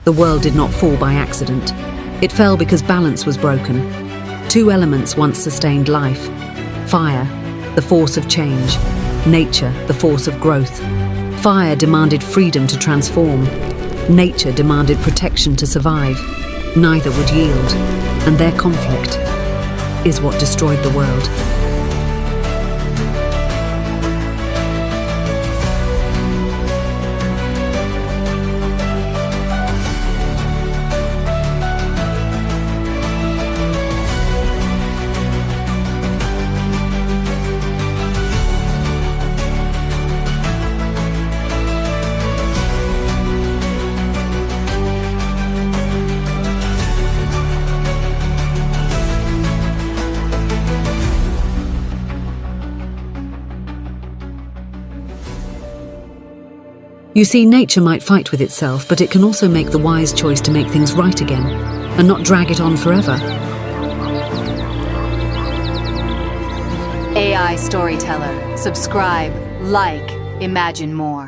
The world did not fall by accident. It fell because balance was broken. Two elements once sustained life: fire, the force of change; nature, the force of growth. Fire demanded freedom to transform. Nature demanded protection to survive. Neither would yield, and their conflict is what destroyed the world. You see, nature might fight with itself, but it can also make the wise choice to make things right again, and not drag it on forever. AI Storyteller. Subscribe, like, imagine more.